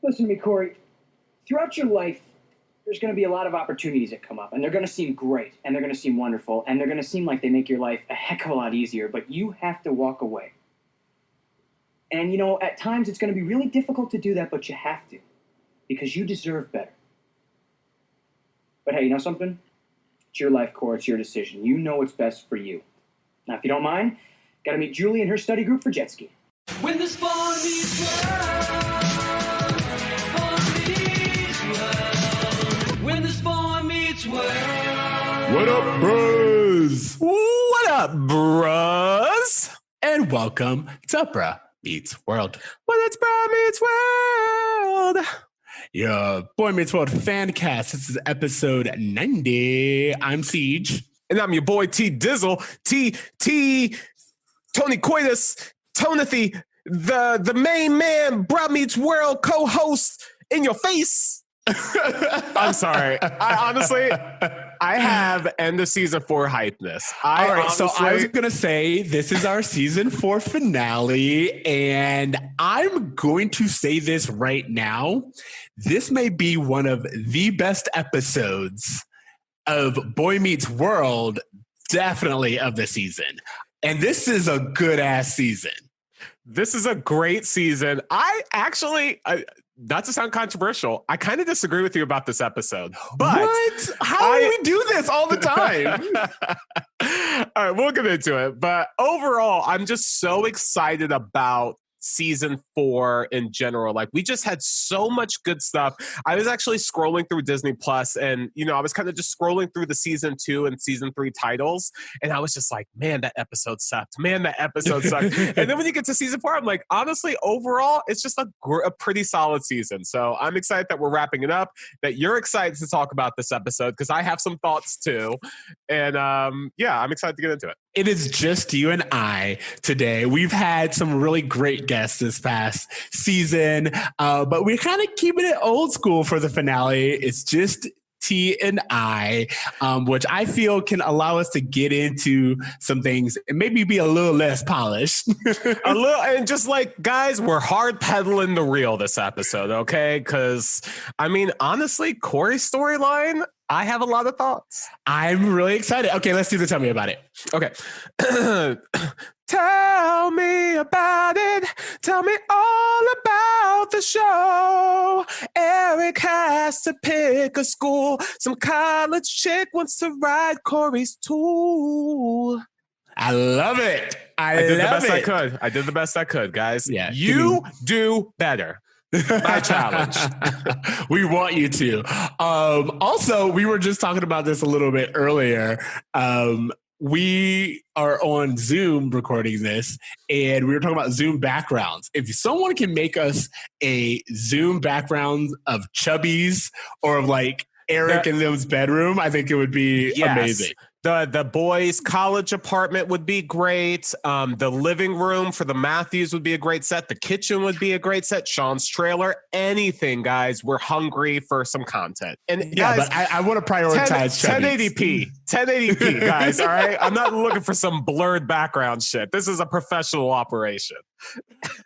Listen to me, Corey. Throughout your life, there's going to be a lot of opportunities that come up, and they're going to seem great, and they're going to seem wonderful, and they're going to seem like they make your life a heck of a lot easier, but you have to walk away. And, at times it's going to be really difficult to do that, but you have to, because you deserve better. But hey, you know something? It's your life, Corey. It's your decision. You know what's best for you. Now, if you don't mind, got to meet Julie and her study group for jet ski. When the spawn meets world, when the spawn meets world. What up, bros? What up, bros? And welcome to Bruh Meets World. Well, it's Bruh Meets World. Your Boy Meets World fan cast. This is episode 90. I'm Siege. And I'm your boy T Dizzle. Tony Coitus, Tonathy, the main man, Bruh Meets World co-host in your face. I'm sorry. I have end of season 4 hypeness. So I was going to say this is our season 4 finale, and I'm going to say this right now. This may be one of the best episodes of Boy Meets World, definitely of the season. And this is a good-ass season. This is a great season. Not to sound controversial, I kind of disagree with you about this episode. But what? How do we do this all the time? All right, we'll get into it. But overall, I'm just so excited about season 4 in general. Like, we just had so much good stuff. I was actually scrolling through Disney Plus, and I was kind of just scrolling through the season 2 and season 3 titles, and I was just like, man, that episode sucked. And then when you get to season 4, I'm like, honestly, overall, it's just a pretty solid season. So I'm excited that we're wrapping it up, that you're excited to talk about this episode, because I have some thoughts too. And I'm excited to get into it. It is just you and I today. We've had some really great guests this past season, but we're kind of keeping it old school for the finale. It's just T and I, which I feel can allow us to get into some things and maybe be a little less polished. And just like, guys, we're hard pedaling the reel this episode, okay? Because, honestly, Corey's storyline, I have a lot of thoughts. I'm really excited. Okay, let's do the tell me about it. Okay. Tell me about it. Tell me all about the show. Eric has to pick a school. Some college chick wants to ride Corey's tool. I love it. I did the best I could. I did the best I could, guys. Yeah, you do better. My challenge. We want you to. Also, we were just talking about this a little bit earlier. We are on Zoom recording this, and we were talking about Zoom backgrounds. If someone can make us a Zoom background of Chubby's or of like Eric in them's bedroom, I think it would be amazing. The boys' college apartment would be great. The living room for the Matthews would be a great set. The kitchen would be a great set. Sean's trailer, anything, guys. We're hungry for some content. And yeah, guys, but I want to prioritize 1080p, guys. All right, I'm not looking for some blurred background shit. This is a professional operation.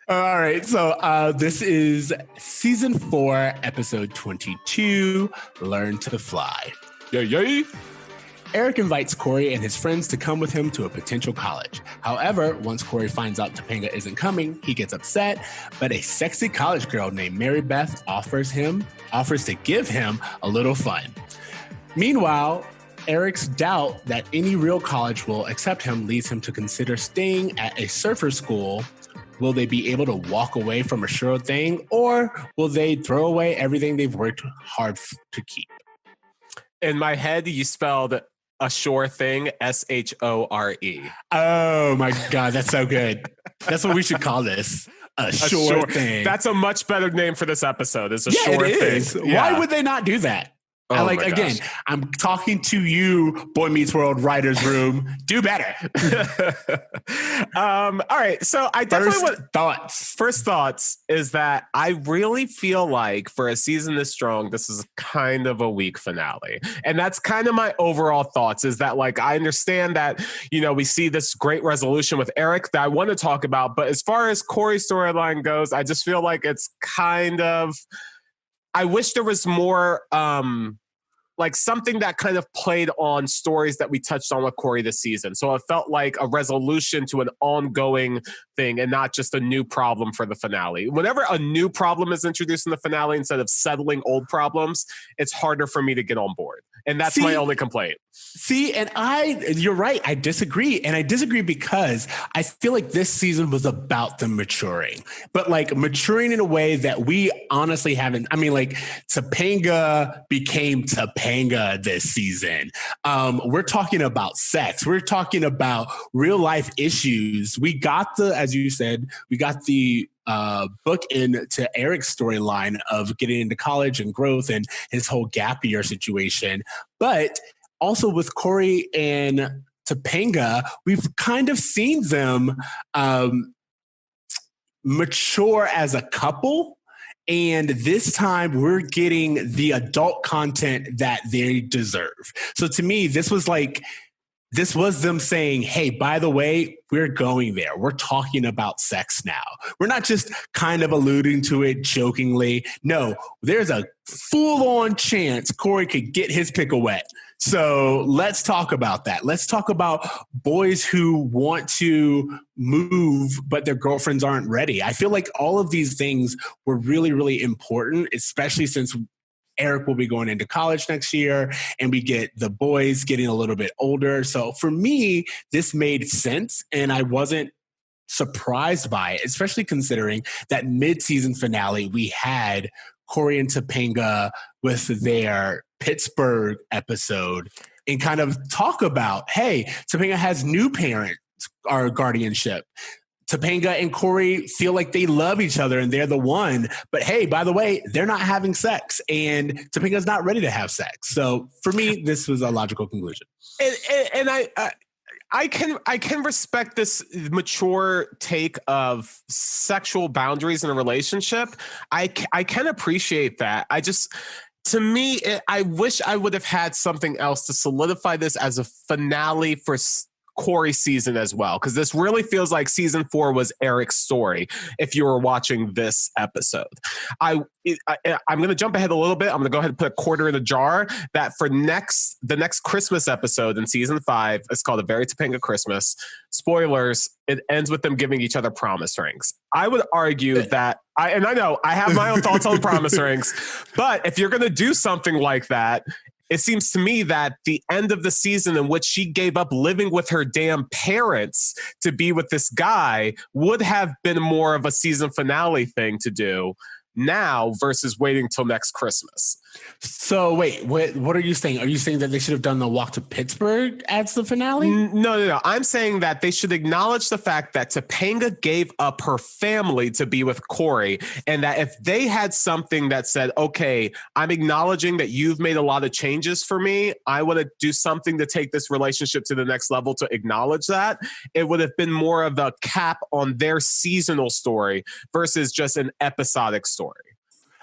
All right, so this is season 4, episode 22. Learn to fly. Yay! Eric invites Corey and his friends to come with him to a potential college. However, once Corey finds out Topanga isn't coming, he gets upset, but a sexy college girl named Mary Beth offers to give him a little fun. Meanwhile, Eric's doubt that any real college will accept him leads him to consider staying at a surfer school. Will they be able to walk away from a sure thing, or will they throw away everything they've worked hard to keep? In my head, you spelled a sure thing, Shore. Oh my God, that's so good. That's what we should call this. A sure thing. That's a much better name for this episode. It's a sure thing. Is. Yeah. Why would they not do that? I Oh like, my again, gosh. I'm talking to you, Boy Meets World writers room. Do better. All right. So I definitely First thoughts. first thoughts is that I really feel like for a season this strong, this is kind of a weak finale. And that's kind of my overall thoughts is that, like, I understand that, you know, we see this great resolution with Eric that I want to talk about. But as far as Corey's storyline goes, I just feel like it's kind of, I wish there was more, like something that kind of played on stories that we touched on with Corey this season. So it felt like a resolution to an ongoing thing and not just a new problem for the finale. Whenever a new problem is introduced in the finale instead of settling old problems, it's harder for me to get on board. And that's my only complaint. See, and you're right. I disagree. And I disagree because I feel like this season was about them maturing, but like maturing in a way that we honestly haven't. I mean, like Topanga became Topanga this season. We're talking about sex. We're talking about real life issues. We got as you said, we got the book into Eric's storyline of getting into college and growth and his whole gap year situation. But also with Corey and Topanga, we've kind of seen them mature as a couple. And this time we're getting the adult content that they deserve. So to me, this was them saying, hey, by the way, we're going there. We're talking about sex now. We're not just kind of alluding to it jokingly. No, there's a full-on chance Corey could get his pickle wet. So let's talk about that. Let's talk about boys who want to move, but their girlfriends aren't ready. I feel like all of these things were really, really important, especially since Eric will be going into college next year and we get the boys getting a little bit older. So for me, this made sense and I wasn't surprised by it, especially considering that mid-season finale we had Corey and Topanga with their Pittsburgh episode and kind of talk about, hey, Topanga has new parents, our guardianship. Topanga and Corey feel like they love each other and they're the one. But hey, by the way, they're not having sex and Topanga's not ready to have sex. So for me, this was a logical conclusion. And I can respect this mature take of sexual boundaries in a relationship. I can appreciate that. To me, I wish I would have had something else to solidify this as a finale for Corey season as well, because this really feels like season 4 was Eric's story. If you were watching this episode, I'm going to jump ahead a little bit. I'm going to go ahead and put a quarter in the jar that for the next Christmas episode in season 5, it's called A Very Topanga Christmas. Spoilers, it ends with them giving each other promise rings. I would argue that, I know I have my own thoughts on promise rings, but if you're going to do something like that, it seems to me that the end of the season in which she gave up living with her damn parents to be with this guy would have been more of a season finale thing to do now versus waiting till next Christmas. So wait, what are you saying? Are you saying that they should have done the walk to Pittsburgh as the finale? No. I'm saying that they should acknowledge the fact that Topanga gave up her family to be with Corey, and that if they had something that said, okay, I'm acknowledging that you've made a lot of changes for me, I want to do something to take this relationship to the next level to acknowledge that, it would have been more of a cap on their seasonal story versus just an episodic story.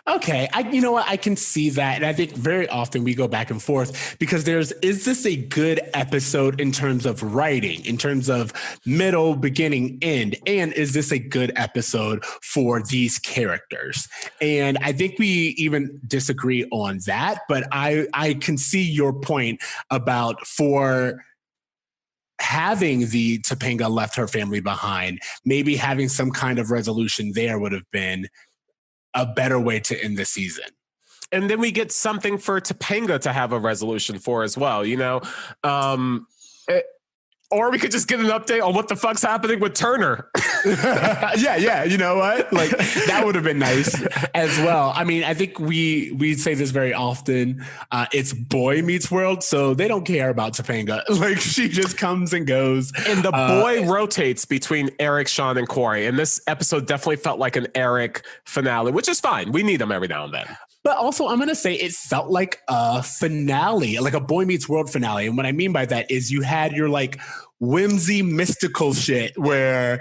Okay, you know what? I can see that. And I think very often we go back and forth because is this a good episode in terms of writing, in terms of middle, beginning, end? And is this a good episode for these characters? And I think we even disagree on that, but I can see your point about for having the Topanga left her family behind, maybe having some kind of resolution there would have been a better way to end the season. And then we get something for Topanga to have a resolution for as well, you know? Or we could just get an update on what the fuck's happening with Turner. Yeah. You know what? Like that would have been nice as well. I mean, I think we say this very often. It's Boy Meets World, so they don't care about Topanga. Like she just comes and goes. And the boy rotates between Eric, Sean, and Corey. And this episode definitely felt like an Eric finale, which is fine. We need them every now and then. But also, I'm going to say it felt like a finale, like a Boy Meets World finale. And what I mean by that is you had your like whimsy, mystical shit where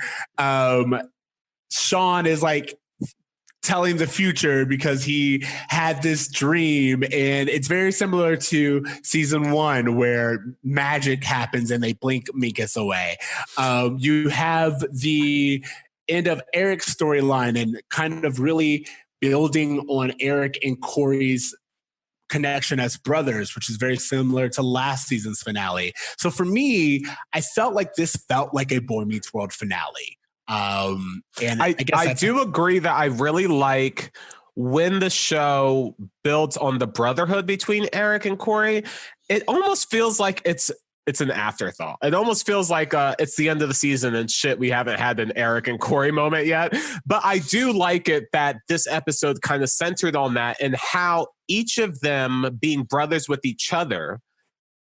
Sean is like telling the future because he had this dream, and it's very similar to season 1 where magic happens and they blink Minkus away. You have the end of Eric's storyline and kind of really building on Eric and Corey's connection as brothers, which is very similar to last season's finale. So for me, I felt like this felt like a Boy Meets World finale. And I guess I do agree that I really like when the show builds on the brotherhood between Eric and Corey. It almost feels like it's an afterthought. It almost feels like it's the end of the season and shit, we haven't had an Eric and Corey moment yet. But I do like it that this episode kind of centered on that and how each of them being brothers with each other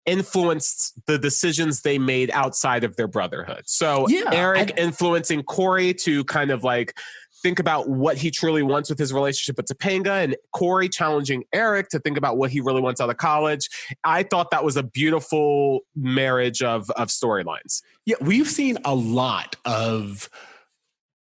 influenced the decisions they made outside of their brotherhood. So Eric influencing Corey to kind of like think about what he truly wants with his relationship with Topanga, and Corey challenging Eric to think about what he really wants out of college. I thought that was a beautiful marriage of storylines. Yeah, we've seen a lot of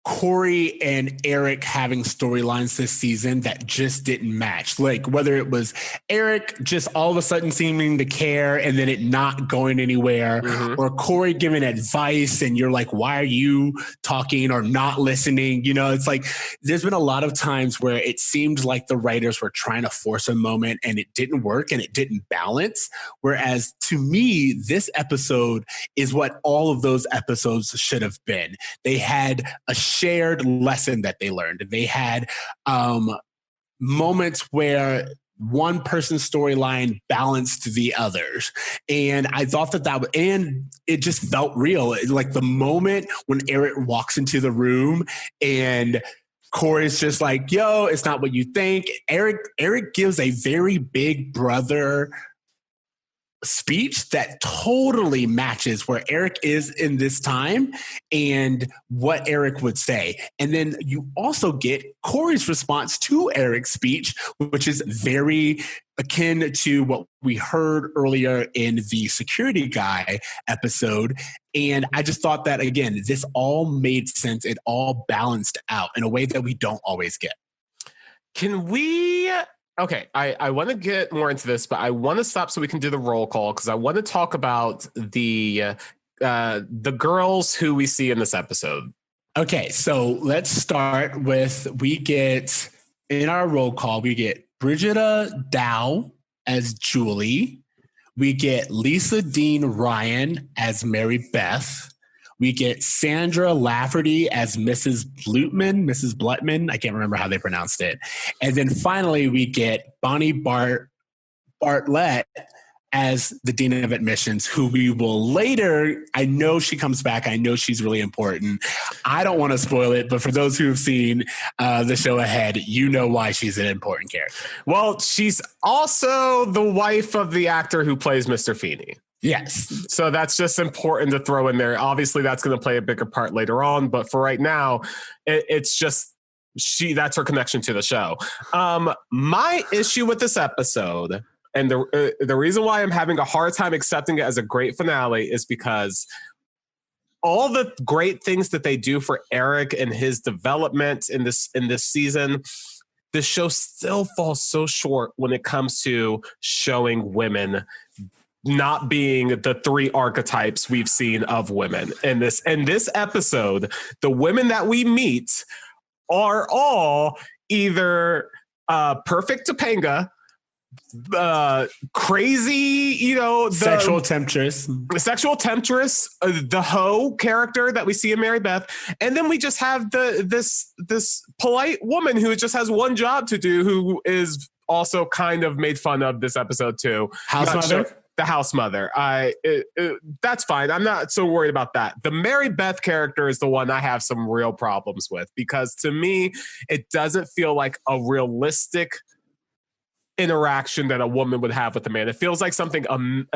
Corey and Eric having storylines this season that just didn't match. Like whether it was Eric just all of a sudden seeming to care and then it not going anywhere, or Corey giving advice and you're like, why are you talking or not listening? You know, it's like there's been a lot of times where it seemed like the writers were trying to force a moment and it didn't work and it didn't balance. Whereas to me, this episode is what all of those episodes should have been. They had a shared lesson that they learned. They had moments where one person's storyline balanced the others. And I thought and it just felt real. Like the moment when Eric walks into the room and Corey's just like, yo, it's not what you think. Eric gives a very big brother speech that totally matches where Eric is in this time and what Eric would say. And then you also get Corey's response to Eric's speech, which is very akin to what we heard earlier in the security guy episode. And I just thought that, again, this all made sense. It all balanced out in a way that we don't always get. Can we... Okay, I want to get more into this, but I want to stop so we can do the roll call because I want to talk about the girls who we see in this episode. Okay, so let's start with in our roll call, we get Brigida Dow as Julie. We get Lisa Dean Ryan as Mary Beth. We get Sandra Lafferty as Mrs. Blutman. I can't remember how they pronounced it. And then finally, we get Bonnie Bartlett as the Dean of Admissions, who we will later, I know she comes back. I know she's really important. I don't want to spoil it, but for those who have seen the show ahead, you know why she's an important character. Well, she's also the wife of the actor who plays Mr. Feeney. Yes. So that's just important to throw in there. Obviously, that's going to play a bigger part later on. But for right now, it's just that's her connection to the show. My issue with this episode, and the reason why I'm having a hard time accepting it as a great finale is because all the great things that they do for Eric and his development in this season, the show still falls so short when it comes to showing women not being the 3 archetypes we've seen of women in this episode. The women that we meet are all either perfect Topanga, crazy, sexual temptress, the hoe character that we see in Mary Beth, and then we just have this polite woman who just has one job to do, who is also kind of made fun of this episode too. House mother. The house mother. That's fine. I'm not so worried about that. The Mary Beth character is the one I have some real problems with, because to me, it doesn't feel like a realistic interaction that a woman would have with a man. It feels like something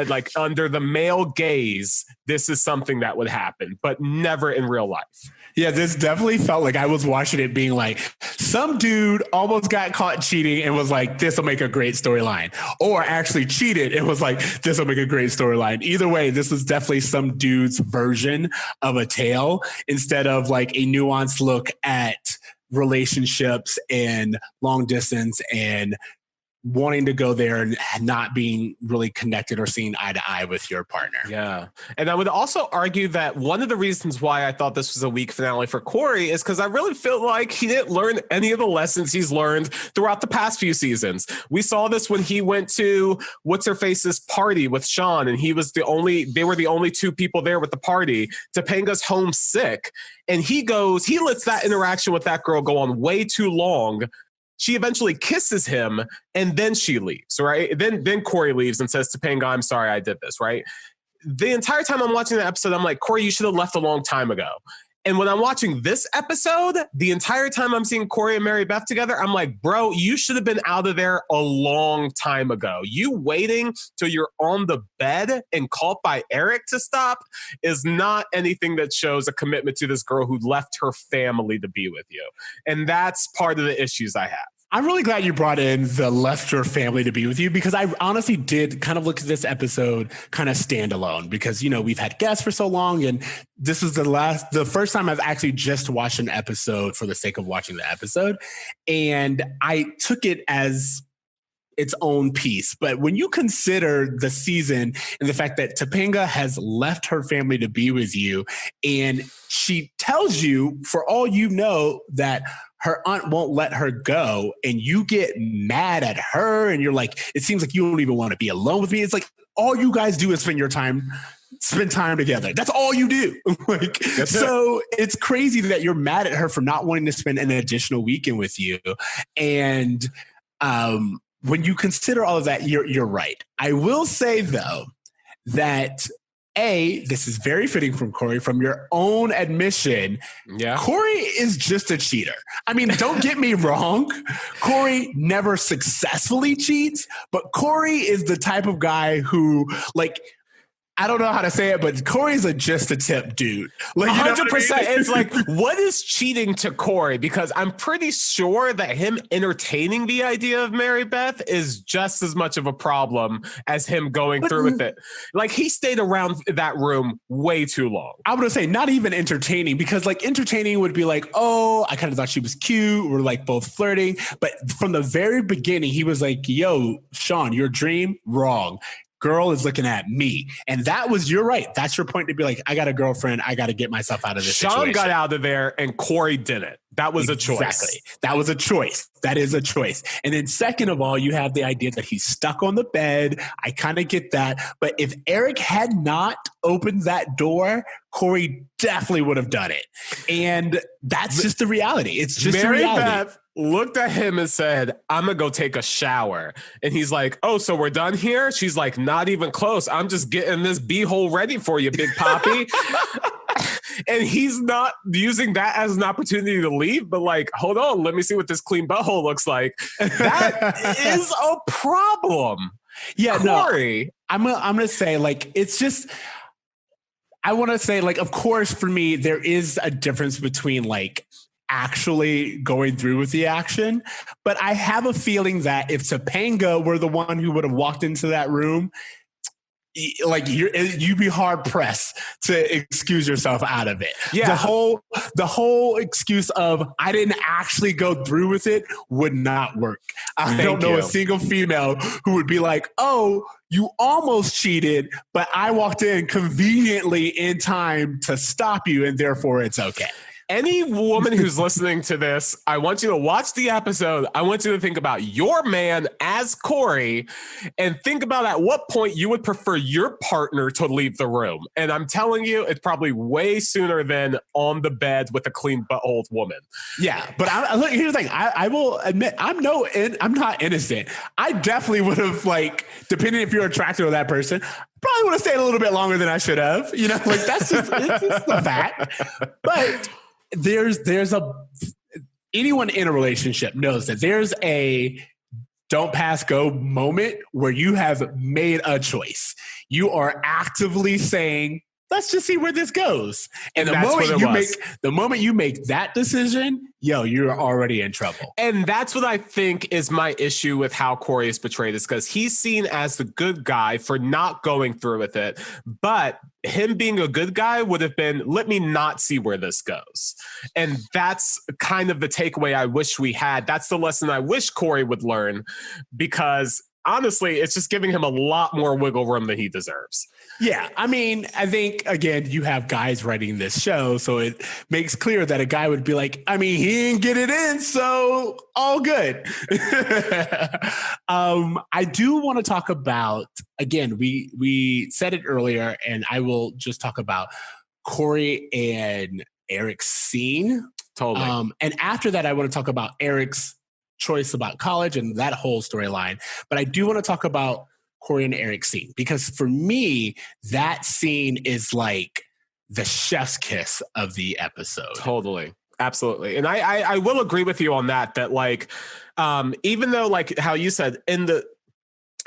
like under the male gaze, this is something that would happen, but never in real life. Yeah, this definitely felt like I was watching it being like, some dude almost got caught cheating and was like, this will make a great storyline. Or actually cheated and was like, this will make a great storyline. Either way, this was definitely some dude's version of a tale instead of like a nuanced look at relationships and long distance and wanting to go there and not being really connected or seeing eye to eye with your partner. Yeah. And I would also argue that one of the reasons why I thought this was a weak finale for Corey is because I really feel like he didn't learn any of the lessons he's learned throughout the past few seasons. We saw this when he went to What's-Her-Face's party with Sean, and they were the only two people there with the party. Topanga's homesick. And he lets that interaction with that girl go on way too long. She eventually kisses him and then she leaves, right? Then Corey leaves and says to Topanga, I'm sorry I did this, right? The entire time I'm watching the episode, I'm like, Corey, you should have left a long time ago. And when I'm watching this episode, the entire time I'm seeing Corey and Mary Beth together, I'm like, bro, you should have been out of there a long time ago. You waiting till you're on the bed and called by Eric to stop is not anything that shows a commitment to this girl who left her family to be with you. And that's part of the issues I have. I'm really glad you brought in the Lester family to be with you, because I honestly did kind of look at this episode kind of standalone because, you know, we've had guests for so long, and this is the first time I've actually just watched an episode for the sake of watching the episode. And I took it as its own piece. But when you consider the season and the fact that Topanga has left her family to be with you, and she tells you, for all you know, that her aunt won't let her go, and you get mad at her and you're like, it seems like you don't even want to be alone with me. It's like all you guys do is spend time together. That's all you do. It's crazy that you're mad at her for not wanting to spend an additional weekend with you. And when you consider all of that, you're right. I will say though that this is very fitting from Corey, from your own admission. Yeah. Corey is just a cheater. I mean, don't get me wrong. Corey never successfully cheats, but Corey is the type of guy who, like, I don't know how to say it, but Corey's just a tip dude. Like, 100%. I mean? It's like, what is cheating to Corey? Because I'm pretty sure that him entertaining the idea of Mary Beth is just as much of a problem as him going through with it. Like, he stayed around that room way too long. I would say not even entertaining, because like entertaining would be like, oh, I kind of thought she was cute. We're like both flirting. But from the very beginning, he was like, yo, Sean, your dream, wrong. Girl is looking at me. And you're right. That's your point, to be like, I got a girlfriend. I got to get myself out of this situation. Sean got out of there and Corey didn't. That was a choice. Exactly. That was a choice. That is a choice. And then second of all, you have the idea that he's stuck on the bed. I kind of get that. But if Eric had not opened that door, Corey definitely would have done it. And that's just the reality. It's just Mary the reality. Beth looked at him and said, I'm going to go take a shower. And he's like, oh, so we're done here? She's like, not even close. I'm just getting this beehole ready for you, Big Poppy. And he's not using that as an opportunity to leave, but like, hold on, let me see what this clean butthole looks like. That is a problem. Yeah, Corey. No, I'm gonna say, like, it's just, I want to say, like, of course, for me, there is a difference between like actually going through with the action, but I have a feeling that if Topanga were the one who would have walked into that room, like you'd be hard pressed to excuse yourself out of it. Yeah. The whole excuse of I didn't actually go through with it would not work. I don't know a single female who would be like, oh, you almost cheated, but I walked in conveniently in time to stop you, and therefore it's okay. Any woman who's listening to this, I want you to watch the episode. I want you to think about your man as Corey and think about at what point you would prefer your partner to leave the room. And I'm telling you, it's probably way sooner than on the bed with a clean butthole woman. Yeah, but look, here's the thing. I will admit, I'm not innocent. I definitely would have, like, depending if you're attracted to that person, probably would have stayed a little bit longer than I should have. You know, like it's just the fact. But there's anyone in a relationship knows that there's a don't pass go moment where you have made a choice. You are actively saying, let's just see where this goes. And the moment you make that decision, you're already in trouble. And that's what I think is my issue with how Corey is portrayed, is because he's seen as the good guy for not going through with it. But him being a good guy would have been, let me not see where this goes. And that's kind of the takeaway I wish we had. That's the lesson I wish Corey would learn, because honestly, it's just giving him a lot more wiggle room than he deserves. Yeah, I mean, I think, again, you have guys writing this show, so it makes clear that a guy would be like, I mean, he didn't get it in, so all good. I do want to talk about, again, we said it earlier, and I will just talk about Corey and Eric's scene. Totally. And after that, I want to talk about Eric's choice about college and that whole storyline. But I do want to talk about Corey and Eric's scene, because for me, that scene is like the chef's kiss of the episode. Totally. Absolutely. And I will agree with you on that like, even though, like how you said,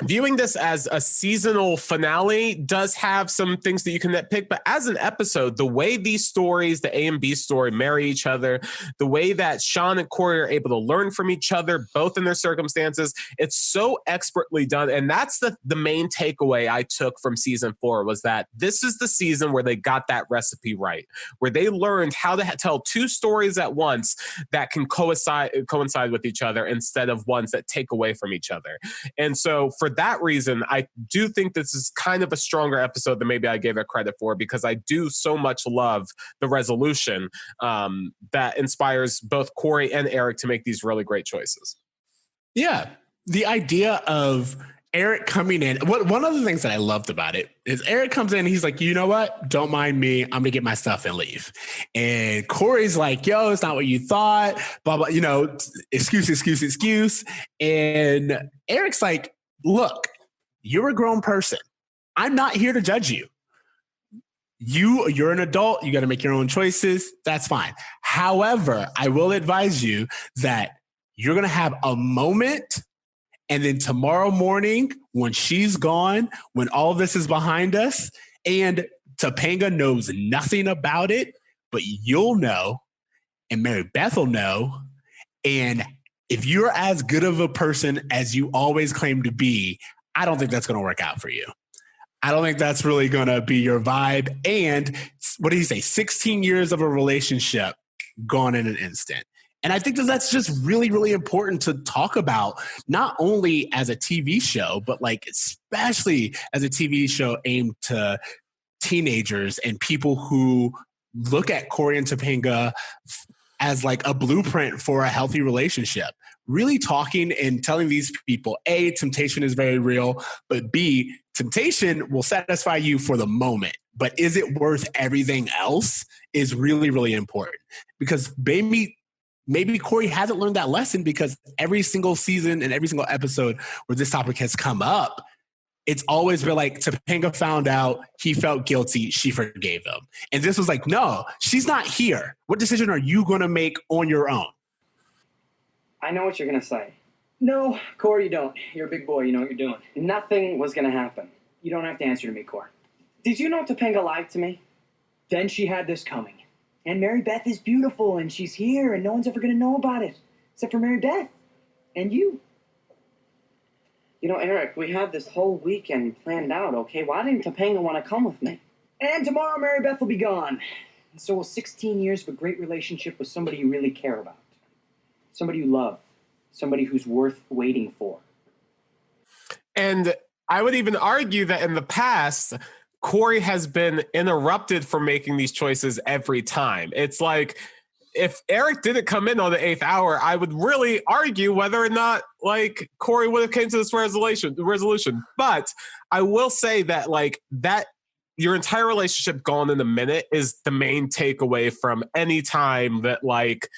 viewing this as a seasonal finale does have some things that you can nitpick, but as an episode, the way these stories, the A and B story, marry each other, the way that Sean and Corey are able to learn from each other, both in their circumstances, it's so expertly done. And that's the main takeaway I took from season 4, was that this is the season where they got that recipe right, where they learned how to tell two stories at once that can coincide with each other instead of ones that take away from each other. And so for that reason, I do think this is kind of a stronger episode than maybe I gave it credit for, because I do so much love the resolution that inspires both Corey and Eric to make these really great choices. Yeah. The idea of Eric coming in, one of the things that I loved about it is Eric comes in, he's like, you know what? Don't mind me. I'm going to get my stuff and leave. And Corey's like, yo, it's not what you thought. Blah, blah, excuse. And Eric's like, look, you're a grown person. I'm not here to judge you. You're an adult. You got to make your own choices. That's fine. However, I will advise you that you're going to have a moment, and then tomorrow morning, when she's gone, when all this is behind us, and Topanga knows nothing about it, but you'll know, and Mary Beth will know, and if you're as good of a person as you always claim to be, I don't think that's going to work out for you. I don't think that's really going to be your vibe. And what did he say? 16 years of a relationship gone in an instant. And I think that's just really, really important to talk about, not only as a TV show, but like especially as a TV show aimed to teenagers and people who look at Corey and Topanga as like a blueprint for a healthy relationship. Really talking and telling these people, A, temptation is very real, but B, temptation will satisfy you for the moment. But is it worth everything else is really, really important. Because maybe Corey hasn't learned that lesson, because every single season and every single episode where this topic has come up, it's always been like, Topanga found out, he felt guilty, she forgave him. And this was like, no, she's not here. What decision are you going to make on your own? I know what you're going to say. No, Corey, you don't. You're a big boy. You know what you're doing. Nothing was going to happen. You don't have to answer to me, Corey. Did you know Topanga lied to me? Then she had this coming. And Mary Beth is beautiful, and she's here, and no one's ever going to know about it. Except for Mary Beth. And you. You know, Eric, we had this whole weekend planned out, okay? Why didn't Topanga want to come with me? And tomorrow Mary Beth will be gone. And so will 16 years of a great relationship with somebody you really care about. Somebody you love. Somebody who's worth waiting for. And I would even argue that in the past, Corey has been interrupted from making these choices every time. It's like, if Eric didn't come in on the 8th hour, I would really argue whether or not like Corey would have came to this resolution. But I will say that like that your entire relationship gone in a minute is the main takeaway from any time that like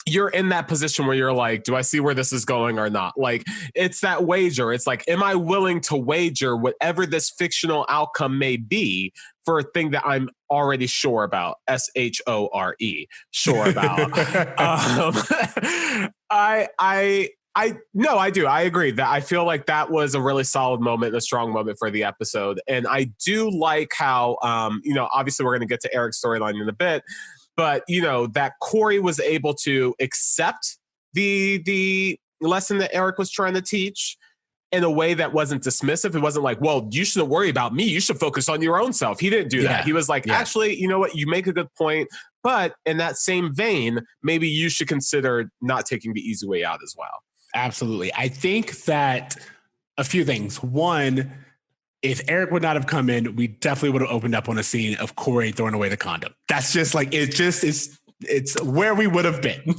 you're in that position where you're like, do I see where this is going or not? Like, it's that wager. It's like, am I willing to wager whatever this fictional outcome may be for a thing that I'm already sure about? SHORE, sure about. I I do. I agree that I feel like that was a really solid moment, a strong moment for the episode. And I do like how, obviously we're going to get to Eric's storyline in a bit, but that Corey was able to accept the lesson that Eric was trying to teach in a way that wasn't dismissive. It wasn't like, well, you shouldn't worry about me. You should focus on your own self. He didn't do that. He was like, actually, you know what? You make a good point. But in that same vein, maybe you should consider not taking the easy way out as well. Absolutely. I think that a few things. One, if Eric would not have come in, we definitely would have opened up on a scene of Corey throwing away the condom. That's just like, it's where we would have been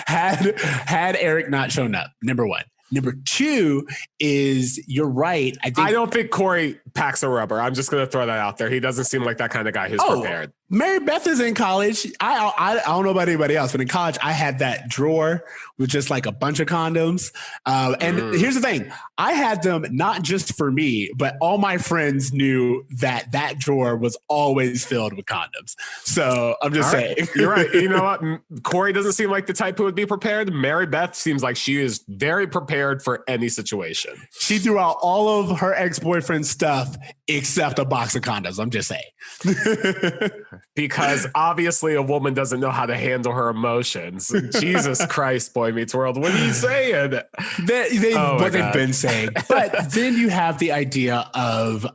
had Eric not shown up. Number one. Number two is, you're right. I don't think Corey packs a rubber. I'm just going to throw that out there. He doesn't seem like that kind of guy who's prepared. Mary Beth is in college. I don't know about anybody else, but in college, I had that drawer with just like a bunch of condoms. And here's the thing. I had them not just for me, but all my friends knew that drawer was always filled with condoms. So I'm just saying. You're right. You know what? Corey doesn't seem like the type who would be prepared. Mary Beth seems like she is very prepared for any situation. She threw out all of her ex-boyfriend's stuff except a box of condoms. I'm just saying. Because obviously a woman doesn't know how to handle her emotions. Jesus Christ, Boy Meets World. What are you saying? What they've been saying. But then you have the idea of,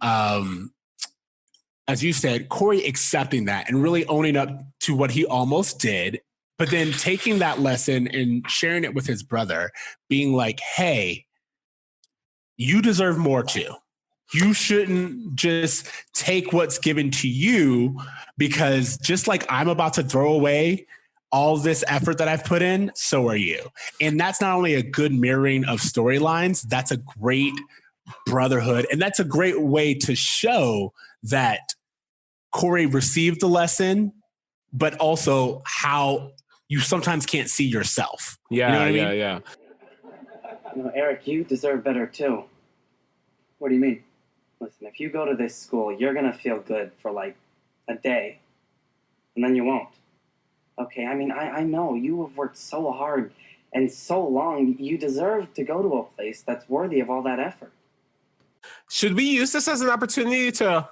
as you said, Corey accepting that and really owning up to what he almost did, but then taking that lesson and sharing it with his brother, being like, hey, you deserve more too. You shouldn't just take what's given to you, because just like I'm about to throw away all this effort that I've put in, so are you. And that's not only a good mirroring of storylines, that's a great brotherhood. And that's a great way to show that Corey received the lesson, but also how you sometimes can't see yourself. Yeah, you know what I mean? yeah. Eric, you deserve better too. What do you mean? Listen, if you go to this school, you're going to feel good for like a day, and then you won't. Okay, I mean, I know you have worked so hard and so long. You deserve to go to a place that's worthy of all that effort. Should we use this as an opportunity to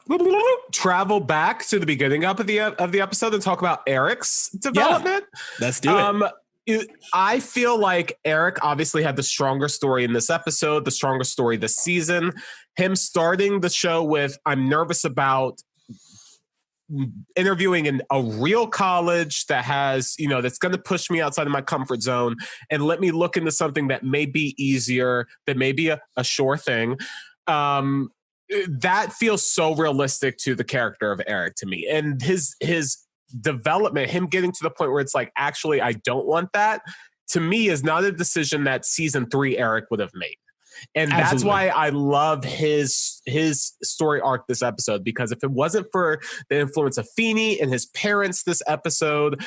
travel back to the beginning of the episode and talk about Eric's development? Yeah, let's do it. I feel like Eric obviously had the stronger story in this episode, the stronger story this season. Him starting the show with, I'm nervous about interviewing in a real college that has, that's going to push me outside of my comfort zone and let me look into something that may be easier, that may be a sure thing. That feels so realistic to the character of Eric to me. And his development, him getting to the point where it's like, actually, I don't want that, to me is not a decision that season 3 Eric would have made. And that's why I love his story arc this episode, because if it wasn't for the influence of Feeney and his parents this episode,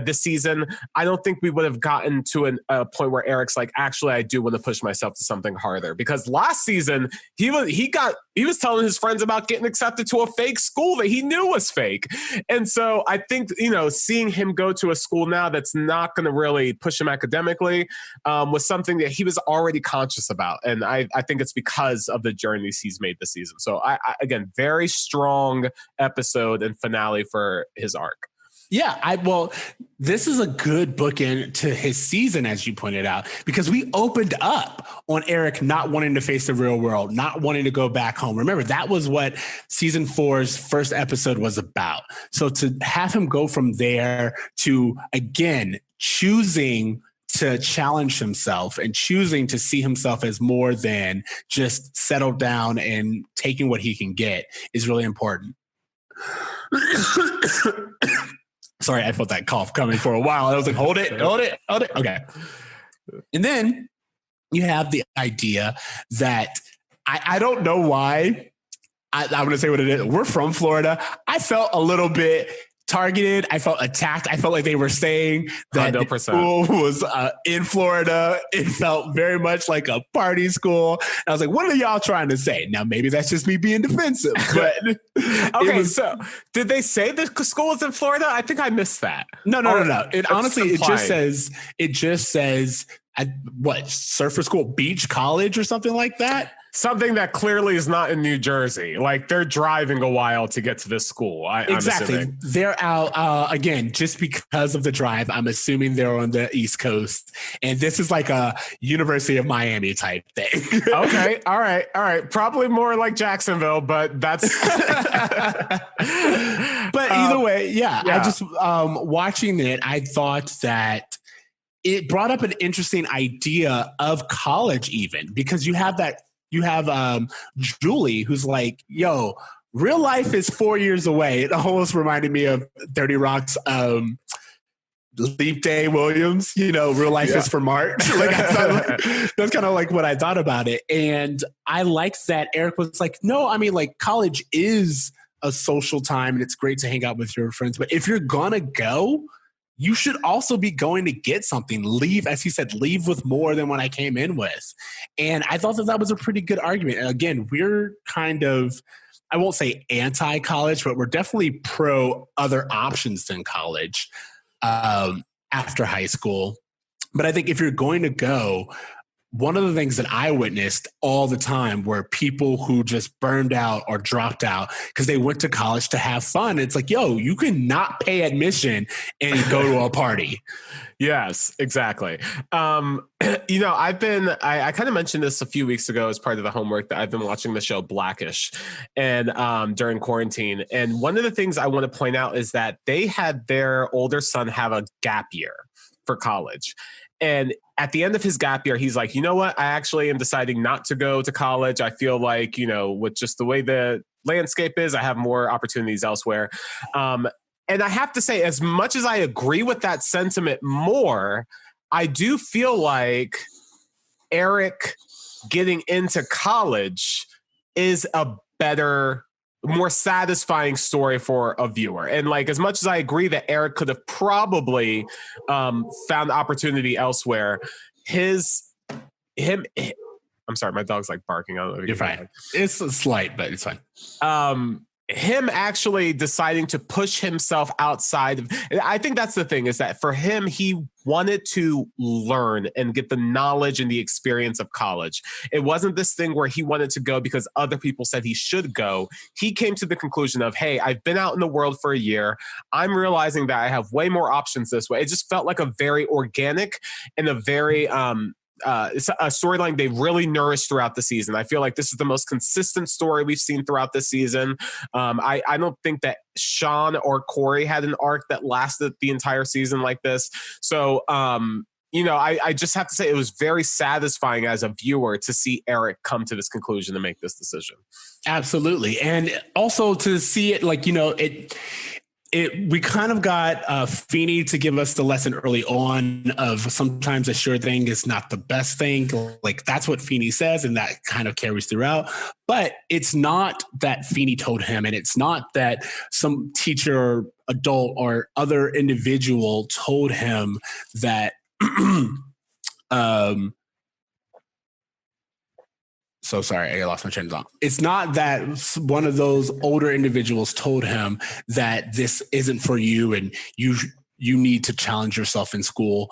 this season, I don't think we would have gotten to a point where Eric's like, actually, I do want to push myself to something harder. Because last season, he was telling his friends about getting accepted to a fake school that he knew was fake. And so I think, seeing him go to a school now that's not going to really push him academically was something that he was already conscious about. And I think it's because of the journeys he's made this season. So I again, very strong episode and finale for his arc. Yeah, this is a good bookend to his season, as you pointed out, because we opened up on Eric not wanting to face the real world, not wanting to go back home. Remember, that was what season 4's first episode was about. So to have him go from there to, again, choosing to challenge himself and choosing to see himself as more than just settled down and taking what he can get is really important. Sorry, I felt that cough coming for a while. I was like, hold it. Okay. And then you have the idea that I don't know why. I'm going to say what it is. We're from Florida. I felt a little bit targeted. I felt attacked. I felt like they were saying that 100%. The school was in Florida. It felt very much like a party school. And I was like, what are y'all trying to say? Now, maybe that's just me being defensive. But okay, so did they say the school is in Florida? I think I missed that. No. It honestly, it just says What, surfer school, beach college or something like that? Something that clearly is not in New Jersey. Like they're driving a while to get to this school. Exactly. They're out again, just because of the drive. I'm assuming they're on the East Coast, and this is like a University of Miami type thing. Okay. All right. Probably more like Jacksonville, but that's. But either way, yeah. I just watching it, I thought that it brought up an interesting idea of college, even because you have Julie, who's like, yo, real life is 4 years away. It almost reminded me of 30 Rock's Leap Day Williams, real life is for March. That's kind of like what I thought about it. And I liked that Eric was like, no, I mean, like college is a social time and it's great to hang out with your friends. But if you're going to go, you should also be going to get something. Leave, as he said, leave with more than what I came in with. And I thought that was a pretty good argument. And again, we're kind of, I won't say anti-college, but we're definitely pro other options than college after high school. But I think if you're going to go, one of the things that I witnessed all the time were people who just burned out or dropped out because they went to college to have fun. It's like, yo, you can not pay admission and go to a party. Yes, exactly. I kind of mentioned this a few weeks ago as part of the homework that I've been watching the show Blackish and during quarantine. And one of the things I want to point out is that they had their older son have a gap year for college. And at the end of his gap year, he's like, you know what? I actually am deciding not to go to college. I feel like, with just the way the landscape is, I have more opportunities elsewhere. And I have to say, as much as I agree with that sentiment more, I do feel like Eric getting into college is a better, more satisfying story for a viewer. And like, as much as I agree that Eric could have probably found opportunity elsewhere, I'm sorry, my dog's like barking. I don't know. You're fine. It's slight, but it's fine. Him actually deciding to push himself outside of, I think that's the thing, is that for him, he wanted to learn and get the knowledge and the experience of college. It wasn't this thing where he wanted to go because other people said he should go. He came to the conclusion of, hey, I've been out in the world for a year. I'm realizing that I have way more options this way. It just felt like a very organic and a very, it's a storyline they really nourished throughout the season. I feel like this is the most consistent story we've seen throughout the season. I don't think that Sean or Corey had an arc that lasted the entire season like this. So, I just have to say it was very satisfying as a viewer to see Eric come to this conclusion and make this decision. Absolutely. And also to see it like, we kind of got Feeney to give us the lesson early on of sometimes a sure thing is not the best thing. Like that's what Feeney says, and that kind of carries throughout. But it's not that Feeney told him, and it's not that some teacher, adult, or other individual told him that so sorry, I lost my train of thought. It's not that one of those older individuals told him that this isn't for you and you need to challenge yourself in school.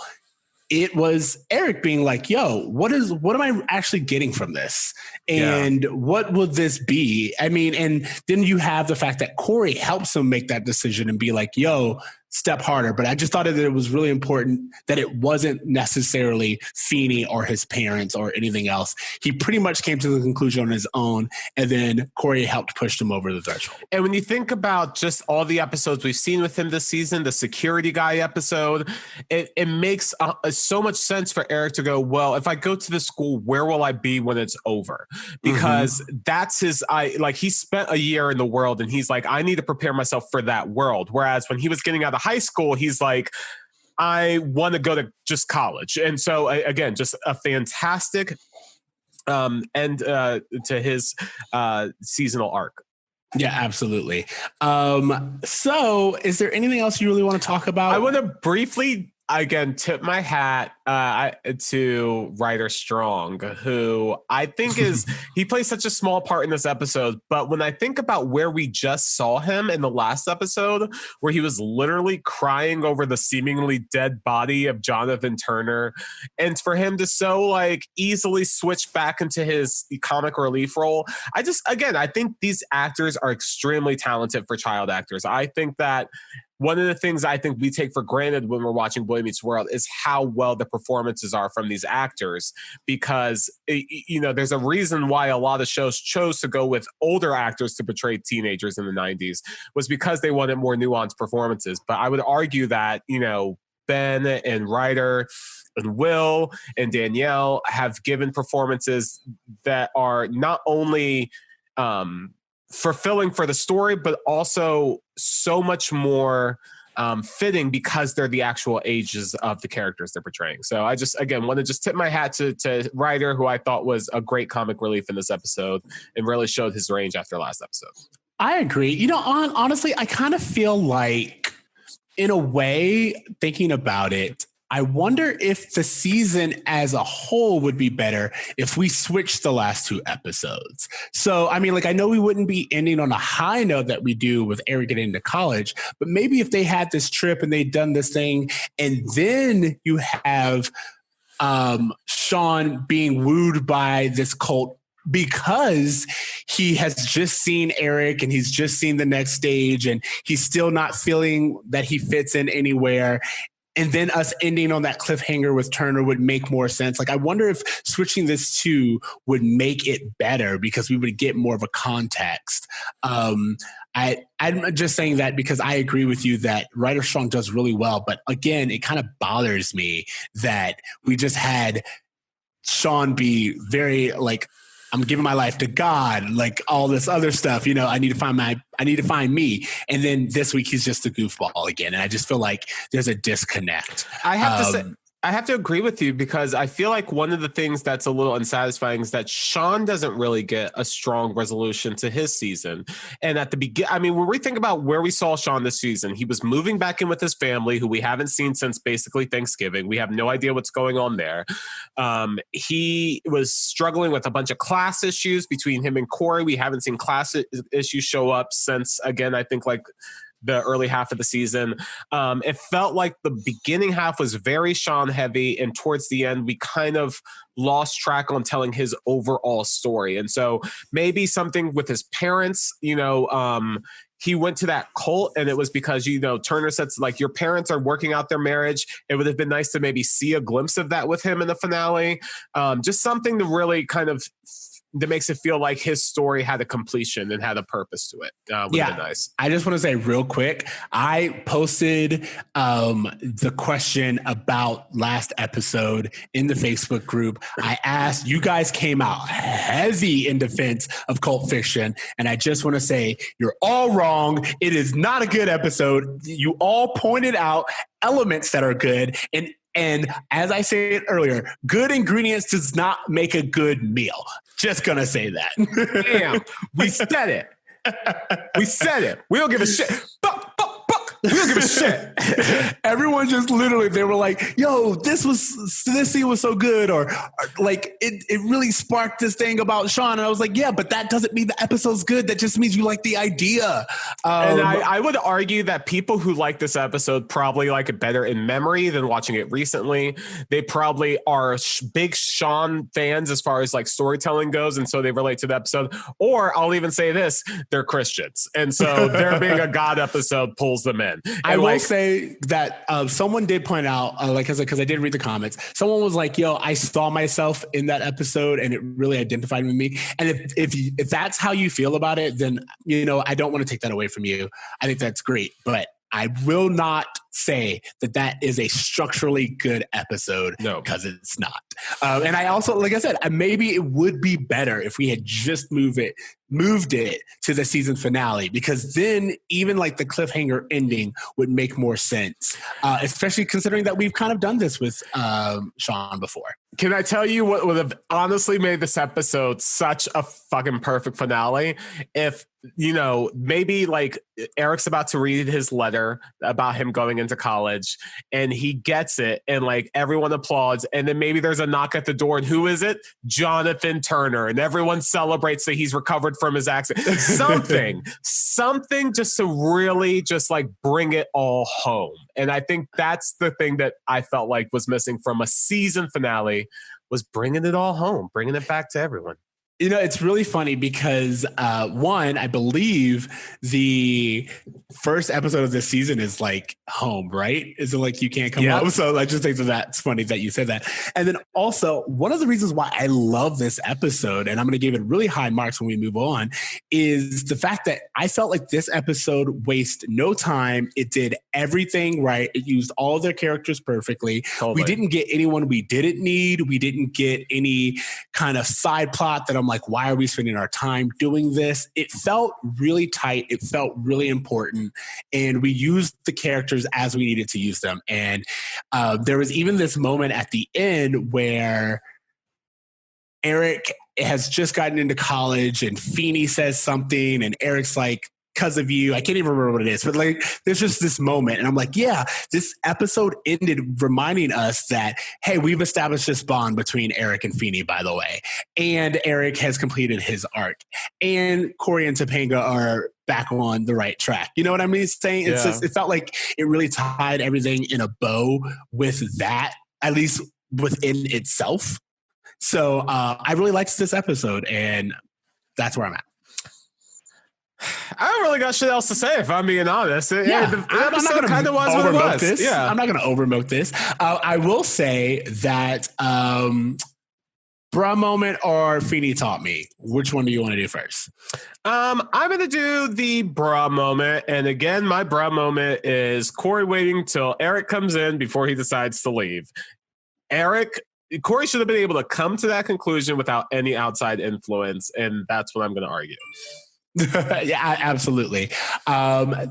It was Eric being like, yo, what am I actually getting from this? And what will this be? I mean, and then you have the fact that Corey helps him make that decision and be like, yo, step harder. But I just thought that it was really important that it wasn't necessarily Feeney or his parents or anything else. He pretty much came to the conclusion on his own, and then Corey helped push him over the threshold. And when you think about just all the episodes we've seen with him this season, the security guy episode, it makes so much sense for Eric to go, well, if I go to the school, where will I be when it's over? Because that's he spent a year in the world and he's like, I need to prepare myself for that world. Whereas when he was getting out of high school, he's like, I want to go to just college. And so again, just a fantastic end to his seasonal arc. Yeah, absolutely. So is there anything else you really want to talk about? I want to briefly again, tip my hat to Ryder Strong, who I think he plays such a small part in this episode. But when I think about where we just saw him in the last episode, where he was literally crying over the seemingly dead body of Jonathan Turner, and for him to so like easily switch back into his comic relief role, I think these actors are extremely talented for child actors. I think that one of the things I think we take for granted when we're watching Boy Meets World is how well the performances are from these actors, because there's a reason why a lot of shows chose to go with older actors to portray teenagers in the 90s, was because they wanted more nuanced performances. But I would argue that, Ben and Ryder and Will and Danielle have given performances that are not only fulfilling for the story, but also so much more fitting because they're the actual ages of the characters they're portraying. So I just, again, want to just tip my hat to Ryder, who I thought was a great comic relief in this episode and really showed his range after last episode. I agree. Honestly, I kind of feel like, in a way, thinking about it, I wonder if the season as a whole would be better if we switched the last 2 episodes. So, I mean, I know we wouldn't be ending on a high note that we do with Eric getting into college, but maybe if they had this trip and they'd done this thing, and then you have Sean being wooed by this cult because he has just seen Eric and he's just seen the next stage and he's still not feeling that he fits in anywhere. And then us ending on that cliffhanger with Turner would make more sense. I wonder if switching this to would make it better because we would get more of a context. I'm just saying that because I agree with you that Ryder Strong does really well. But again, it kind of bothers me that we just had Sean be very I'm giving my life to God, all this other stuff. I need to find me. And then this week he's just a goofball again. And I just feel like there's a disconnect. I have to agree with you, because I feel like one of the things that's a little unsatisfying is that Sean doesn't really get a strong resolution to his season. And at the beginning, when we think about where we saw Sean this season, he was moving back in with his family, who we haven't seen since basically Thanksgiving. We have no idea what's going on there. He was struggling with a bunch of class issues between him and Corey. We haven't seen class issues show up since, again, I think the early half of the season. It felt like the beginning half was very Sean heavy, and towards the end we kind of lost track on telling his overall story. And so maybe something with his parents, he went to that cult, and it was because, Turner said, your parents are working out their marriage. It would have been nice to maybe see a glimpse of that with him in the finale. Just something to really kind of that makes it feel like his story had a completion and had a purpose to it. Would have been nice. I just want to say real quick, I posted the question about last episode in the Facebook group. I asked, you guys came out heavy in defense of cult fiction, and I just want to say you're all wrong. It is not a good episode. You all pointed out elements that are good, and as I said earlier, good ingredients does not make a good meal. Just gonna say that. Damn, we said it. We said it. We don't give a shit. We don't give a shit. Everyone just literally, they were like, yo, this scene was so good. Or it really sparked this thing about Sean. And I was like, yeah, but that doesn't mean the episode's good. That just means you like the idea. And I would argue that people who like this episode probably like it better in memory than watching it recently. They probably are big Sean fans as far as storytelling goes. And so they relate to the episode. Or I'll even say this, they're Christians. And so there being a God episode pulls them in. I will say that someone did point out, because I did read the comments, someone was like, yo, I saw myself in that episode and it really identified with me. And if that's how you feel about it, then, I don't want to take that away from you. I think that's great. But I will not say that is a structurally good episode. No, because it's not. And I also, like I said, maybe it would be better if we had just moved it moved it to the season finale, because then even like the cliffhanger ending would make more sense, especially considering that we've kind of done this with Sean before. Can I tell you what would have honestly made this episode such a fucking perfect finale? If, you know, maybe like Eric's about to read his letter about him going into college and he gets it and like everyone applauds. And then maybe there's a knock at the door. And who is it? Jonathan Turner. And everyone celebrates that he's recovered from his accident. Something just to really just like bring it all home. And I think that's the thing that I felt like was missing from a season finale, was bringing it all home, bringing it back to everyone. You know, it's really funny because one, I believe the first episode of this season is like home, right? Is it like you can't come home? So I just think that's funny that you said that. And then also one of the reasons why I love this episode, and I'm going to give it really high marks when we move on, is the fact that I felt like this episode wasted no time. It did everything right. It used all of their characters perfectly. Totally. We didn't get anyone we didn't need. We didn't get any kind of side plot that I'm like, why are we spending our time doing this? It felt really tight. It felt really important. And we used the characters as we needed to use them. And there was even this moment at the end where Eric has just gotten into college and Feeney says something and Eric's like, because of you, I can't even remember what it is, but like there's just this moment and I'm like, yeah, this episode ended reminding us that, hey, we've established this bond between Eric and Feeney, by the way, and Eric has completed his arc and Corey and Topanga are back on the right track. You know what I mean? Saying it's just, it felt like it really tied everything in a bow with that, at least within itself. So I really liked this episode and that's where I'm at. I don't really got shit else to say, if I'm being honest. The episode kind of was what it was. This. Yeah. I'm not going to overmilk this. I will say that bra moment or Feeney taught me. Which one do you want to do first? I'm going to do the bra moment. And again, my bra moment is Corey waiting till Eric comes in before he decides to leave. Corey should have been able to come to that conclusion without any outside influence. And that's what I'm going to argue. Yeah, absolutely. I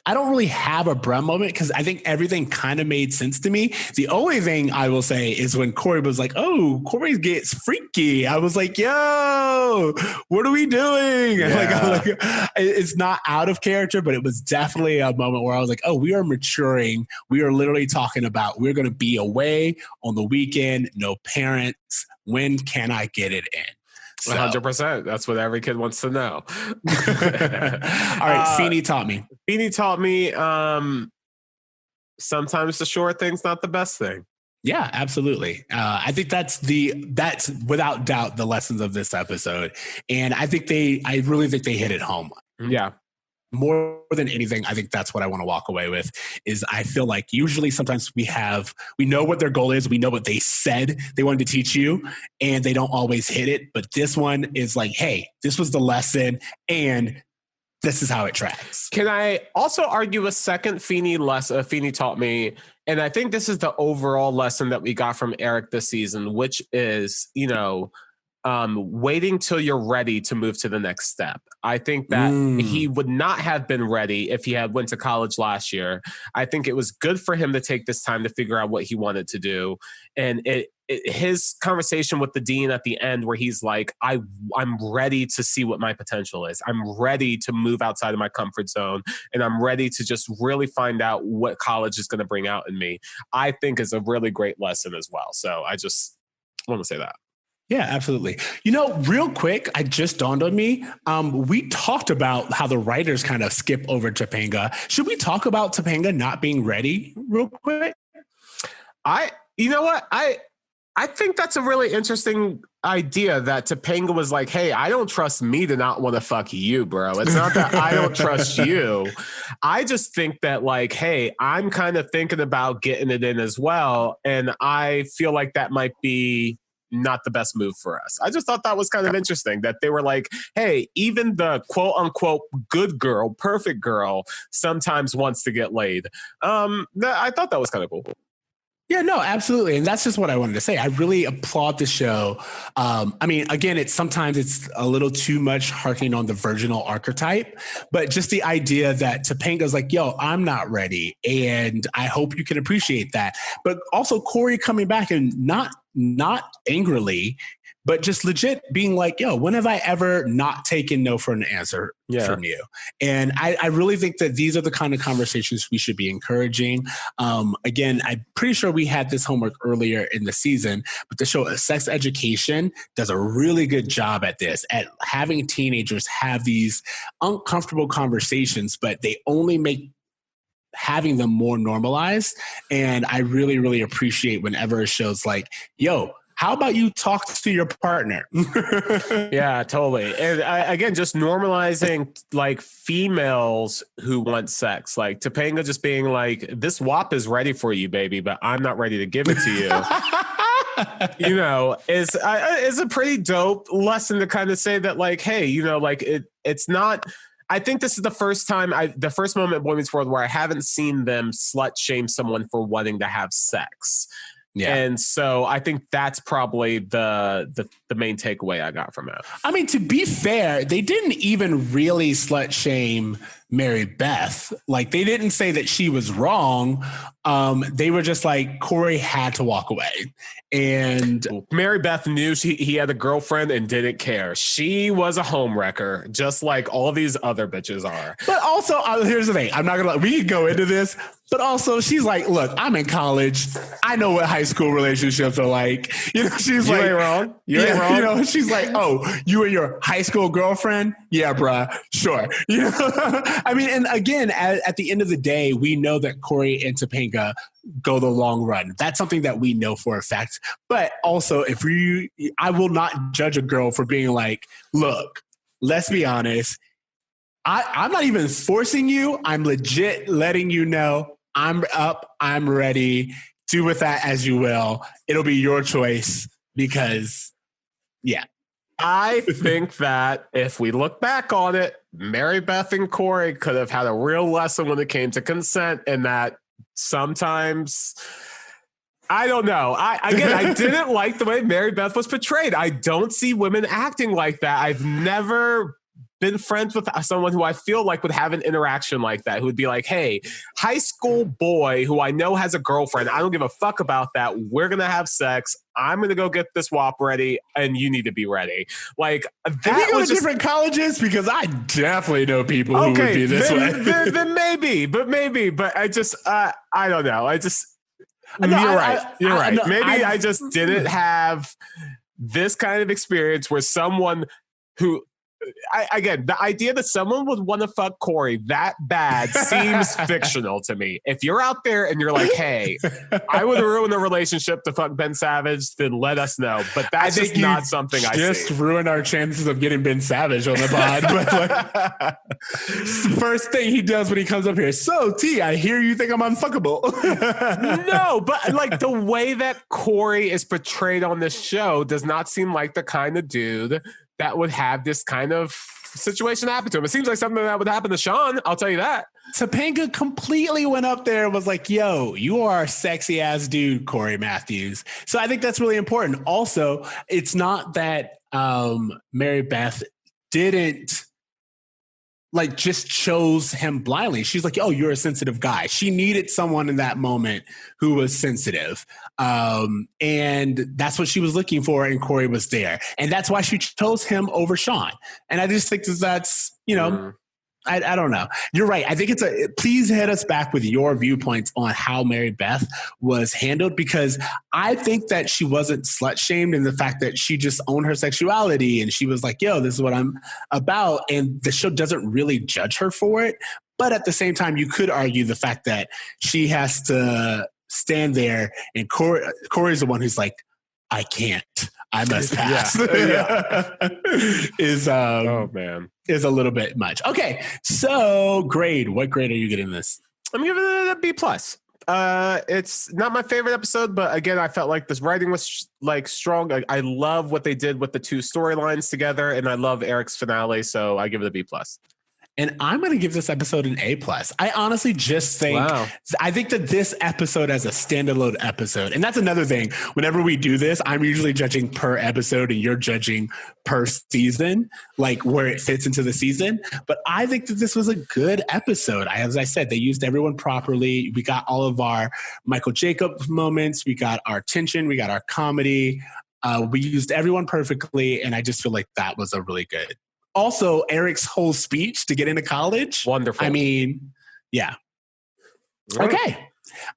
don't really have a bruh moment because I think everything kind of made sense to me. The only thing I will say is when Corey was like, oh, Corey gets freaky. I was like, yo, what are we doing? Yeah. Like, it's not out of character, but it was definitely a moment where I was like, oh, we are maturing. We are literally talking about we're going to be away on the weekend, no parents. When can I get it in? 100%. That's what every kid wants to know. All right. Feeney taught me. Sometimes the short thing's not the best thing. Yeah, absolutely. I think that's without doubt the lessons of this episode. And I really think they hit it home. Yeah. More than anything, I think that's what I want to walk away with is I feel like usually sometimes we know what their goal is. We know what they said they wanted to teach you and they don't always hit it. But this one is like, hey, this was the lesson and this is how it tracks. Can I also argue a second Feeney taught me? And I think this is the overall lesson that we got from Eric this season, which is, waiting till you're ready to move to the next step. I think that he would not have been ready if he had went to college last year. I think it was good for him to take this time to figure out what he wanted to do. And his conversation with the dean at the end where he's like, I'm ready to see what my potential is. I'm ready to move outside of my comfort zone. And I'm ready to just really find out what college is going to bring out in me. I think is a really great lesson as well. So I just want to say that. Yeah, absolutely. Real quick, I just dawned on me. We talked about how the writers kind of skip over Topanga. Should we talk about Topanga not being ready real quick? You know what? I think that's a really interesting idea that Topanga was like, hey, I don't trust me to not want to fuck you, bro. It's not that I don't trust you. I just think that like, hey, I'm kind of thinking about getting it in as well. And I feel like that might be not the best move for us. I just thought that was kind of interesting that they were like, hey, even the quote unquote good girl, perfect girl sometimes wants to get laid. I thought that was kind of cool. Yeah, no, absolutely. And that's just what I wanted to say. I really applaud the show. I mean, again, sometimes it's a little too much harking on the virginal archetype, but just the idea that Topanga's like, yo, I'm not ready. And I hope you can appreciate that. But also Corey coming back and not angrily, but just legit being like, yo, when have I ever not taken no for an answer from you? And I really think that these are the kind of conversations we should be encouraging. Again, I'm pretty sure we had this homework earlier in the season, but the show Sex Education does a really good job at this, at having teenagers have these uncomfortable conversations, but they only make having them more normalized. And I really, really appreciate whenever a show's like, yo, how about you talk to your partner? Yeah, totally. And again, just normalizing like females who want sex, like Topanga just being like, this WAP is ready for you, baby, but I'm not ready to give it to you. Is a pretty dope lesson to kind of say that, like, hey, like it's not. I think this is the first moment in Boy Meets World where I haven't seen them slut shame someone for wanting to have sex. Yeah. And so I think that's probably the main takeaway I got from it. I mean, to be fair, they didn't even really slut shame Mary Beth. Like, they didn't say that she was wrong. They were just like, Corey had to walk away. And Mary Beth knew he had a girlfriend and didn't care. She was a homewrecker, just like all these other bitches are. But also, here's the thing. I'm not going to, we could go into this, but also she's like, look, I'm in college. I know what high school relationships are like. She's like, you ain't wrong. You ain't wrong. She's like, oh, you and your high school girlfriend? Yeah, bruh. Sure. I mean, and again, at the end of the day, we know that Corey and Topanga go the long run. That's something that we know for a fact. But also, I will not judge a girl for being like, look, let's be honest. I'm not even forcing you. I'm legit letting you know I'm up. I'm ready. Do with that as you will. It'll be your choice because, yeah. I think that if we look back on it, Mary Beth and Corey could have had a real lesson when it came to consent, and that sometimes, I don't know. I didn't like the way Mary Beth was portrayed. I don't see women acting like that. I've never been friends with someone who I feel like would have an interaction like that, who would be like, hey, high school boy who I know has a girlfriend, I don't give a fuck about that. We're going to have sex. I'm going to go get this WAP ready, and you need to be ready. Like, that Did we go to different colleges? Because I definitely know people who would be this way. Then maybe, but I just, I don't know. You're right. Maybe I just didn't have this kind of experience where someone who, again, the idea that someone would want to fuck Corey that bad seems fictional to me. If you're out there and you're like, hey, I would ruin a relationship to fuck Ben Savage, then let us know. But that's just not something I see. Just ruin our chances of getting Ben Savage on the pod. But the first thing he does when he comes up here, so T, I hear you think I'm unfuckable. No, but like the way that Corey is portrayed on this show does not seem like the kind of dude that would have this kind of situation happen to him. It seems like something that would happen to Sean. I'll tell you that. Topanga completely went up there and was like, yo, you are a sexy ass dude, Corey Matthews. So I think that's really important. Also, it's not that Mary Beth didn't like just chose him blindly. She's like, oh, you're a sensitive guy. She needed someone in that moment who was sensitive. And that's what she was looking for. And Corey was there. And that's why she chose him over Sean. And I just think that's, I don't know. You're right. I think please hit us back with your viewpoints on how Mary Beth was handled, because I think that she wasn't slut shamed in the fact that she just owned her sexuality and she was like, yo, this is what I'm about. And the show doesn't really judge her for it. But at the same time, you could argue the fact that she has to stand there and Corey's the one who's like, I can't. I must pass. Oh man, is a little bit much. Okay, so grade. What grade are you getting this? I'm giving it a B+. It's not my favorite episode, but again, I felt like this writing was like strong. I love what they did with the two storylines together, and I love Eric's finale, so I give it a B+. And I'm going to give this episode an A+. I honestly just think, Wow. I think that this episode as a standalone episode, and that's another thing, whenever we do this, I'm usually judging per episode and you're judging per season, like where it fits into the season. But I think that this was a good episode. As I said, they used everyone properly. We got all of our Michael Jacobs moments. We got our tension. We got our comedy. We used everyone perfectly. And I just feel like that was a really good. Also, Eric's whole speech to get into college. Wonderful. I mean, yeah. Right. Okay.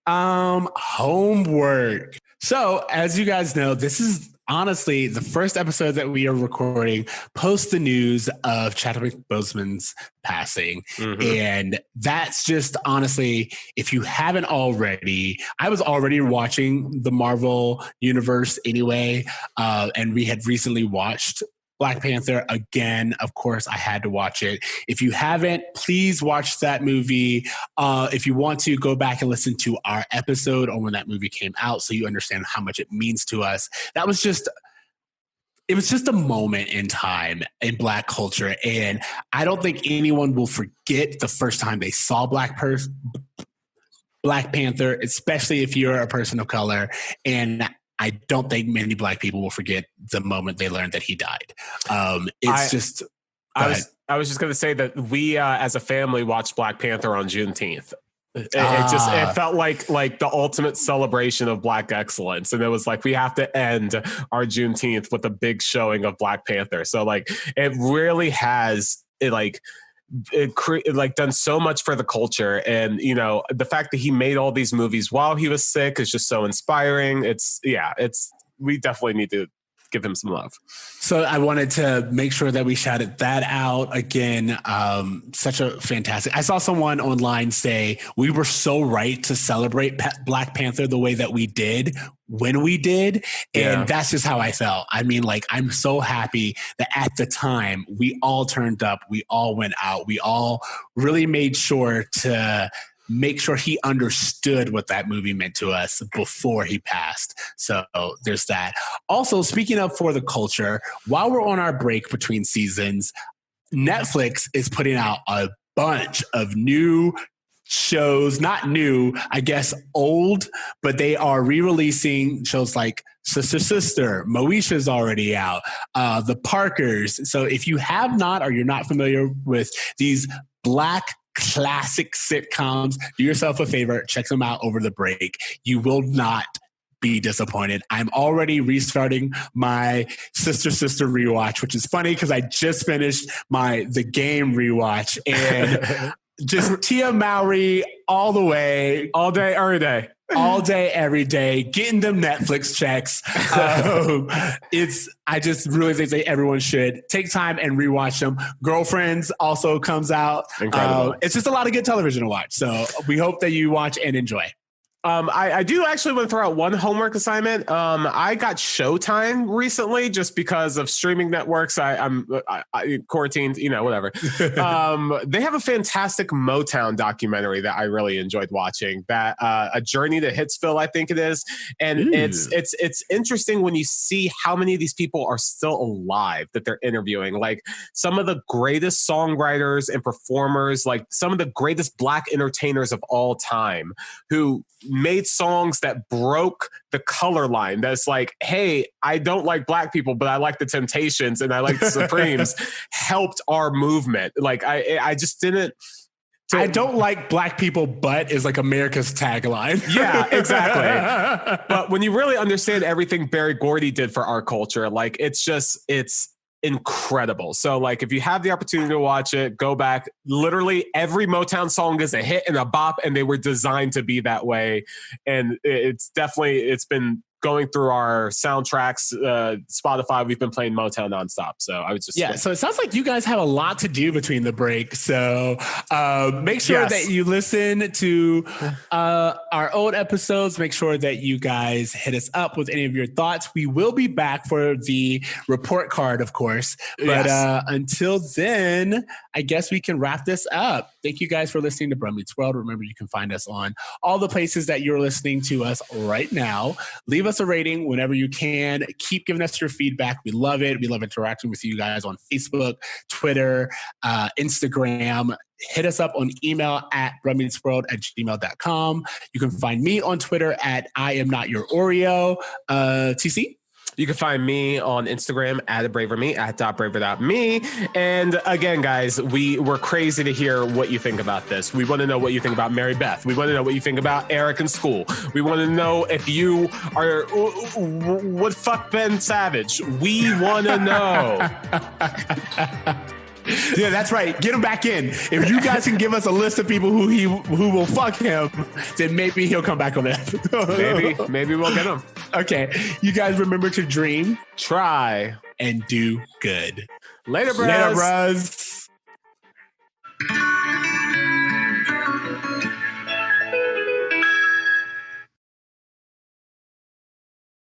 Homework. So, as you guys know, this is honestly the first episode that we are recording post the news of Chadwick Boseman's passing. And that's just honestly, if you haven't already, I was already watching the Marvel universe anyway. And we had recently watched Black Panther again. Of course, I had to watch it. If you haven't, please watch that movie. If you want to, go back and listen to our episode on when that movie came out so you understand how much it means to us. It was just a moment in time in Black culture. And I don't think anyone will forget the first time they saw Black Panther, especially if you're a person of color. And I don't think many Black people will forget the moment they learned that he died. I was just going to say that we, as a family, watched Black Panther on Juneteenth. It felt like the ultimate celebration of Black excellence, and it was like we have to end our Juneteenth with a big showing of Black Panther. So like it really has done so much for the culture, and the fact that he made all these movies while he was sick is just so inspiring. We definitely need to give him some love. So I wanted to make sure that we shouted that out again. Such a fantastic. I saw someone online say we were so right to celebrate Black Panther the way that we did when we did. And that's just how I felt. I mean, like, I'm so happy that at the time we all turned up, we all went out, we all really made sure to make sure he understood what that movie meant to us before he passed. So there's that. Also, speaking of for the culture, while we're on our break between seasons, Netflix is putting out a bunch of new shows, not new, I guess old, but they are re-releasing shows like Sister Sister, Moesha's already out, The Parkers. So if you have not, or you're not familiar with these Black classic sitcoms, do yourself a favor, check them out over the break. You will not be disappointed. I'm already restarting my Sister Sister rewatch, which is funny because I just finished The Game rewatch, and just Tia Mowry all the way, all day, every day. All day, every day, getting them Netflix checks. I just really think that everyone should take time and rewatch them. Girlfriends also comes out. Incredible. It's just a lot of good television to watch. So we hope that you watch and enjoy. I do actually want to throw out one homework assignment. I got Showtime recently just because of streaming networks. I'm quarantined, whatever. They have a fantastic Motown documentary that I really enjoyed watching. That A Journey to Hitsville, I think it is, and it's interesting when you see how many of these people are still alive that they're interviewing. Like some of the greatest songwriters and performers, like some of the greatest Black entertainers of all time, who made songs that broke the color line. That's like, hey, I don't like Black people, but I like the Temptations and I like the Supremes, helped our movement. Like I just didn't. I don't like Black people, but is like America's tagline. Yeah, exactly. But when you really understand everything Berry Gordy did for our culture, like it's incredible. So like if you have the opportunity to watch it, go back. Literally every Motown song is a hit and a bop, and they were designed to be that way. And it's been going through our soundtracks, Spotify, we've been playing Motown nonstop. So I was just so it sounds like you guys have a lot to do between the break. So make sure that you listen to our old episodes. Make sure that you guys hit us up with any of your thoughts. We will be back for the report card, of course. But until then, I guess we can wrap this up. Thank you guys for listening to Bro Meets World. Remember, you can find us on all the places that you're listening to us right now. Leave us a rating whenever you can. Keep giving us your feedback. We love it. We love interacting with you guys on Facebook, Twitter, Instagram. Hit us up on email at brummiesworld@gmail.com. You can find me on Twitter at I am not your Oreo. TC? You can find me on Instagram at @braverme, at .braver.me. And again, guys, we're crazy to hear what you think about this. We want to know what you think about Mary Beth. We want to know what you think about Eric in school. We want to know if you would fuck Ben Savage. We want to know. Yeah, that's right. Get him back in. If you guys can give us a list of people who will fuck him, then maybe he'll come back on that. maybe we'll get him. Okay. You guys remember to dream, try, and do good. Later, bros. Later, bros.